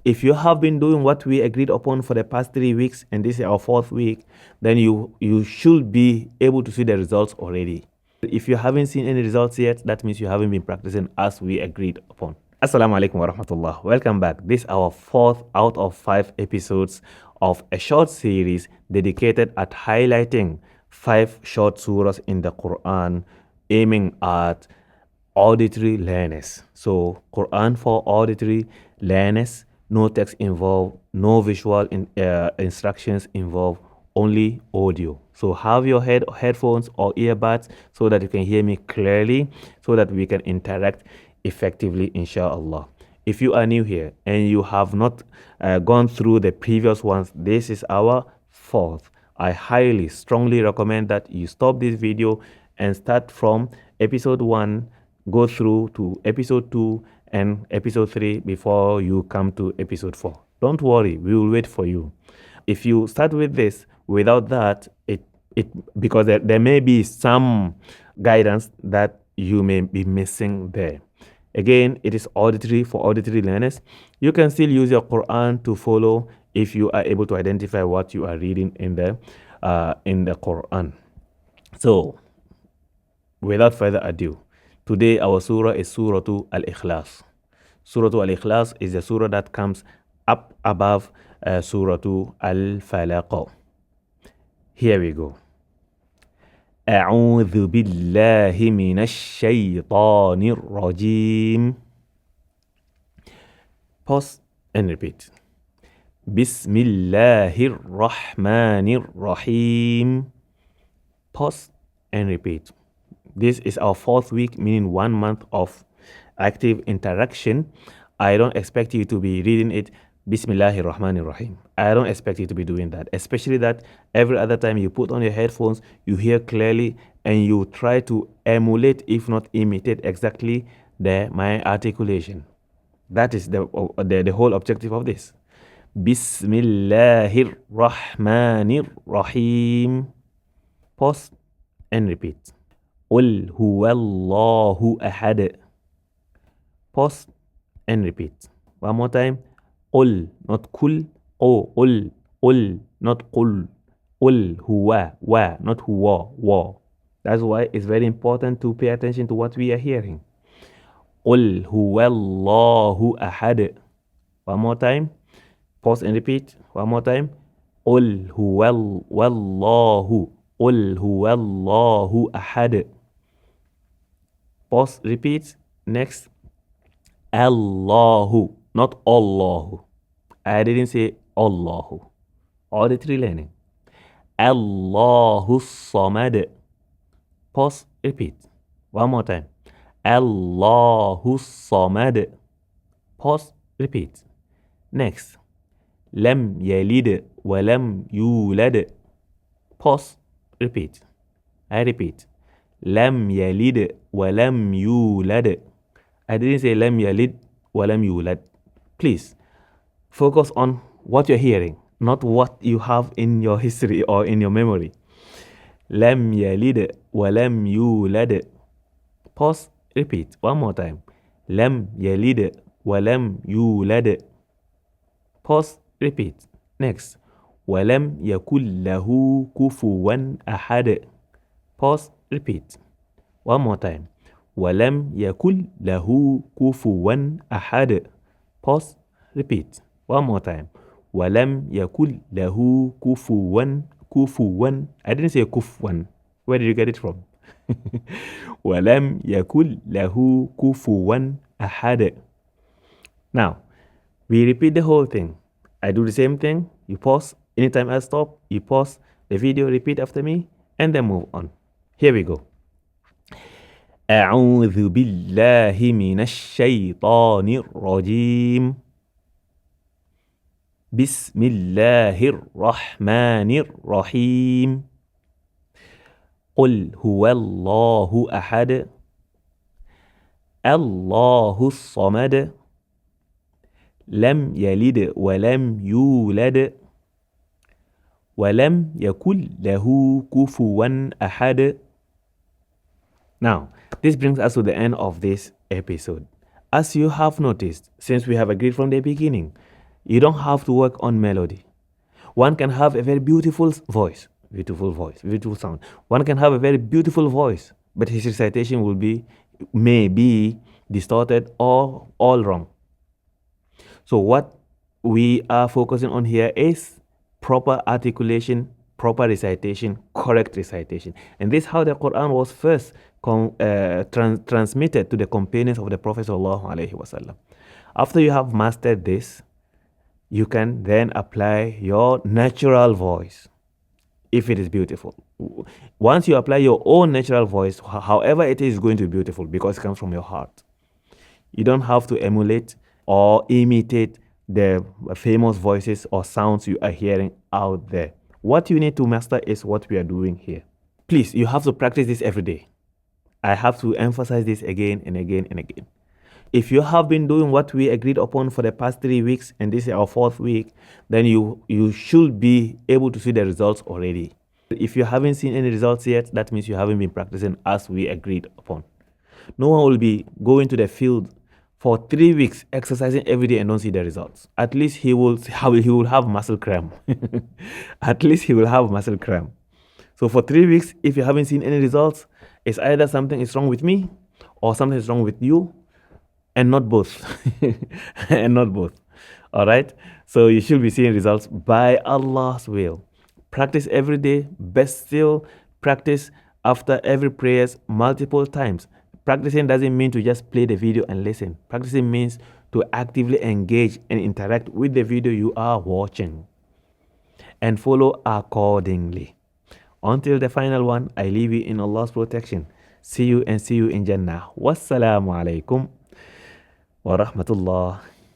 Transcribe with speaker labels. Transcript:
Speaker 1: If you have been doing what we agreed upon for the past 3 weeks and this is our fourth week, then you should be able to see the results already. If you haven't seen any results yet, that means you haven't been practicing as we agreed upon. Assalamu alaikum wa rahmatullah. Welcome back. This is our fourth out of 5 episodes of a short series dedicated at highlighting 5 short surahs in the Quran, aiming at auditory learners. So Quran for auditory learners, no text involved, no visual instructions involved, only audio. So have your headphones or earbuds so that you can hear me clearly, so that we can interact effectively, inshallah. If you are new here and you have not gone through the previous ones, this is our fourth. I highly, strongly recommend that you stop this video and start from episode 1, go through to episode 2 and episode 3 before you come to episode 4. Don't worry, we will wait for you. If you start with this without that, because there may be some guidance that you may be missing there. Again, it is auditory for auditory learners. You can still use your Quran to follow if you are able to identify what you are reading in the Quran. So, without further ado, today our surah is Surah al-Ikhlas. Surah al-Ikhlas is the surah that comes up above Surah al-Falaq. Here we go. أعوذ بالله من الشيطان الرجيم. Pause and repeat. بسم الله الرحمن الرحيم. Pause and repeat. This is our fourth week, meaning 1 month of active interaction. I don't expect you to be reading it Bismillahir Rahmanir Rahim. I don't expect you to be doing that, especially that every other time you put on your headphones, you hear clearly and you try to emulate, if not imitate exactly my articulation. That is the whole objective of this. Bismillahir Rahmanir Rahim. Pause and repeat. قل هو الله أحد. Pause and repeat. One more time. قل, not kul. Oh, قل, not قل. قل هو, wa, not huwa, wa. That's why it's very important to pay attention to what we are hearing. قل هو الله أحد. One more time. Pause and repeat. One more time. قل هو الله. قل هو الله أحد. Pause, repeat. Next. Allahu, not Allahu. I didn't say Allahu. Auditory learning. Allahu Samad. Pause, repeat. One more time. Allahu Samad. Pause, repeat. Next. Lam yalid wa lam yulad. Pause, repeat. I repeat. Lam yalid wa lam yulad. I didn't say lam yalid wa lam yulad. Please focus on what you're hearing, not what you have in your history or in your memory. Lam yalid wa lam yulad. Pause, repeat. One more time. Lam yalid wa lam yulad. Pause, repeat. Next. Walam yakul lahu kufuwan ahad. Pause, repeat. One more time. Walam yakul lahu kufuwan ahad. Pause, repeat. One more time. Walam yakul lahu kufuwan. I didn't say kufuwan. Where did you get it from? Walam yakul lahu kufuwan ahad. Now, we repeat the whole thing. I do the same thing. You pause. Anytime I stop, you pause the video, repeat after me, and then move on. Here we go. أعوذ بالله من الشيطان الرجيم. بسم الله الرحمن الرحيم. قل هو الله أحد. الله الصمد. لم يلد ولم يولد. ولم يكن له كفوا أحد. Now, this brings us to the end of this episode. As you have noticed, since we have agreed from the beginning, You don't have to work on melody. One can have a very beautiful voice, beautiful sound. One can have a very beautiful voice, but his recitation may be distorted or all wrong. So what we are focusing on here is proper articulation, proper recitation, correct recitation. And this is how the Quran was first transmitted to the companions of the Prophet ﷺ. After you have mastered this, you can then apply your natural voice if it is beautiful. Once you apply your own natural voice, however it is going to be beautiful because it comes from your heart. You don't have to emulate or imitate the famous voices or sounds you are hearing out there. What you need to master is what we are doing here. Please, you have to practice this every day. I have to emphasize this again and again and again. If you have been doing what we agreed upon for the past 3 weeks and this is our 4th week, then you should be able to see the results already. If you haven't seen any results yet, that means you haven't been practicing as we agreed upon. No one will be going to the field for 3 weeks exercising every day and don't see the results. At least he will have muscle cramp. At least he will have muscle cramp. So for 3 weeks, if you haven't seen any results, it's either something is wrong with me or something is wrong with you, and not both. And not both. All right? So you should be seeing results by Allah's will. Practice every day. Best still, practice after every prayers multiple times. Practicing doesn't mean to just play the video and listen. Practicing means to actively engage and interact with the video you are watching and follow accordingly. Until the final one, I leave you in Allah's protection. See you in Jannah. Wassalamu alaikum wa rahmatullah.